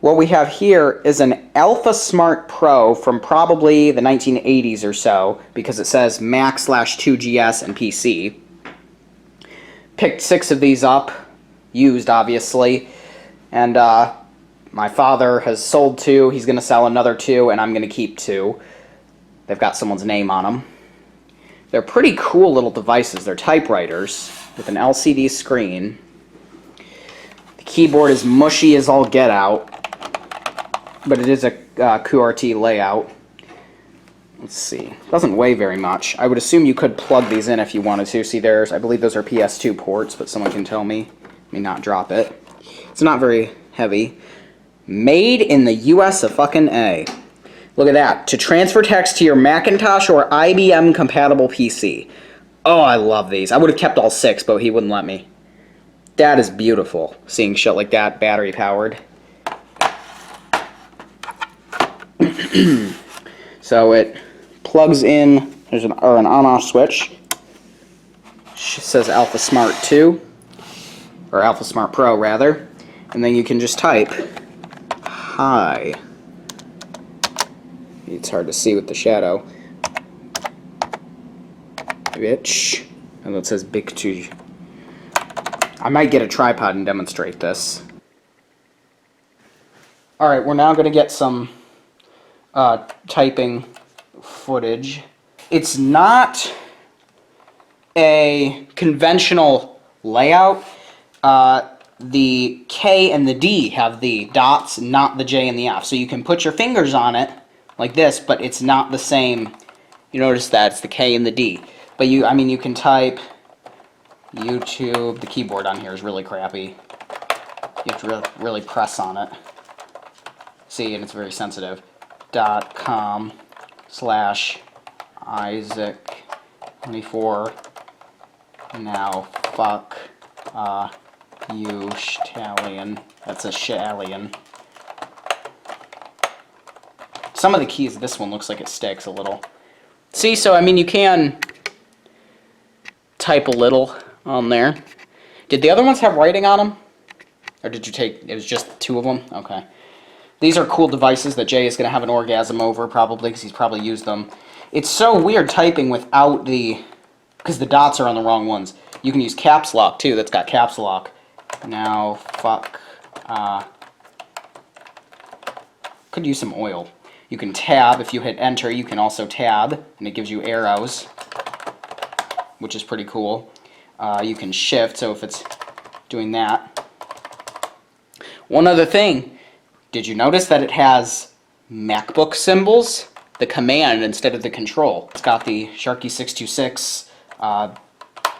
What we have here is an AlphaSmart Pro from probably the 1980s or so, because it says Mac/2GS and PC. Picked 6 of these up, used obviously, and my father has sold 2, he's going to sell another 2, and I'm going to keep 2. They've got someone's name on them. They're pretty cool little devices. They're typewriters with an LCD screen. The keyboard is mushy as all get out, but it is a QWERTY layout. Let's see. It doesn't weigh very much. I would assume you could plug these in if you wanted to. See, I believe those are PS2 ports, but someone can tell me. Let me not drop it. It's not very heavy. Made in the US of fucking A. Look at that. To transfer text to your Macintosh or IBM compatible PC. Oh, I love these. I would have kept all 6, but he wouldn't let me. That is beautiful, seeing shit like that battery powered. So it plugs in, there's an on-off switch. It says AlphaSmart 2, or AlphaSmart Pro rather, and then you can just type hi. It's hard to see with the shadow. Bitch. And it says Big 2. I might get a tripod and demonstrate this. Alright, we're now going to get some typing footage. It's not a conventional layout. The K and the D have the dots, not the J and the F. So you can put your fingers on it like this, but it's not the same. You notice that it's the K and the D. But you can type YouTube. The keyboard on here is really crappy. You have to really press on it. See, and it's very sensitive. .com/Isaac24. Now fuck you Stallion. That's a stallion. Some of the keys, this one looks like it sticks a little. See, so you can type a little on there. Did the other ones have writing on them? Or did you take, it was just 2 of them? Okay. These are cool devices that Jay is going to have an orgasm over, probably, because he's probably used them. It's so weird typing without because the dots are on the wrong ones. You can use caps lock, too. That's got caps lock. Now, fuck. Could use some oil. You can tab. If you hit enter, you can also tab, and it gives you arrows, which is pretty cool. You can shift, so if it's doing that. One other thing. Did you notice that it has MacBook symbols? The command instead of the control. It's got the Sharky 626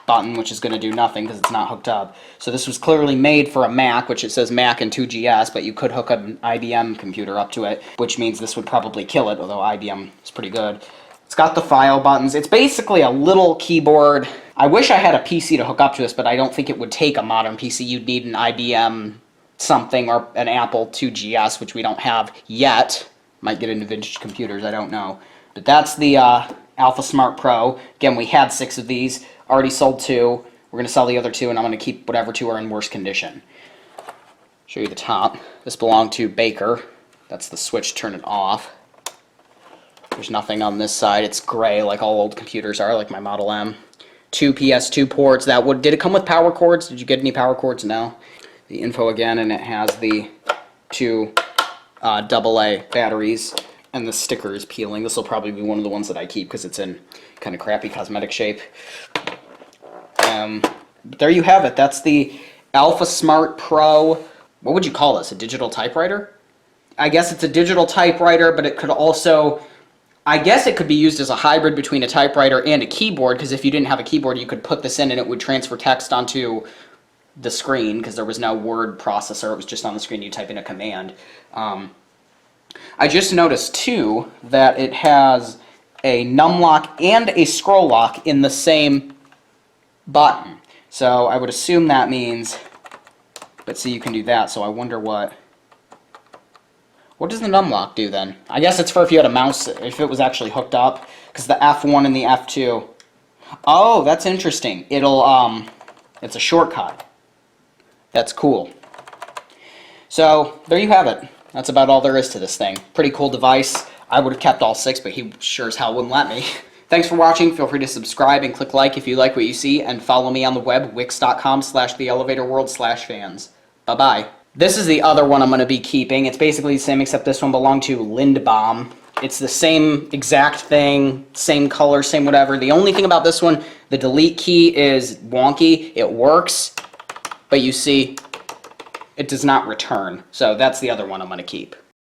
button, which is going to do nothing because it's not hooked up. So this was clearly made for a Mac, which it says Mac and 2GS, but you could hook an IBM computer up to it, which means this would probably kill it, although IBM is pretty good. It's got the file buttons. It's basically a little keyboard. I wish I had a PC to hook up to this, but I don't think it would take a modern PC. You'd need an IBM something or an Apple 2GS, which we don't have yet. Might get into vintage computers, I don't know. But that's the AlphaSmart Pro. Again, we had 6 of these, already sold 2. We're going to sell the other 2, and I'm going to keep whatever 2 are in worse condition. Show you the top. This belonged to Baker. That's the switch to turn it off. There's nothing on this side. It's gray like all old computers are, like my Model M. 2 PS2 ports. Did it come with power cords? Did you get any power cords? No. The info again, and it has the 2 AA batteries, and the sticker is peeling. This will probably be one of the ones that I keep because it's in kind of crappy cosmetic shape. But there you have it. That's the AlphaSmart Pro. What would you call this? A digital typewriter? I guess it's a digital typewriter, but it could also, I guess it could be used as a hybrid between a typewriter and a keyboard, because if you didn't have a keyboard, you could put this in and it would transfer text onto the screen, because there was no word processor. It was just on the screen. You type in a command. I just noticed too that it has a num lock and a scroll lock in the same button. So I would assume that means, but see, you can do that. So I wonder what does the num lock do then? I guess it's for if you had a mouse, if it was actually hooked up, because the F1 and the F2. Oh, that's interesting. It's a shortcut. That's cool. So there you have it. that's about all there is to this thing. Pretty cool device. I would have kept all 6, but he sure as hell wouldn't let me. Thanks for watching. Feel free to subscribe and click like if you like what you see, and follow me on the web, wix.com/theelevatorworld/fans. Bye-bye. This is the other one I'm going to be keeping. It's basically the same, except this one belonged to Lindbaum. It's the same exact thing, same color, same whatever. The only thing about this one, the delete key is wonky. It works, but you see, it does not return. So that's the other one I'm going to keep.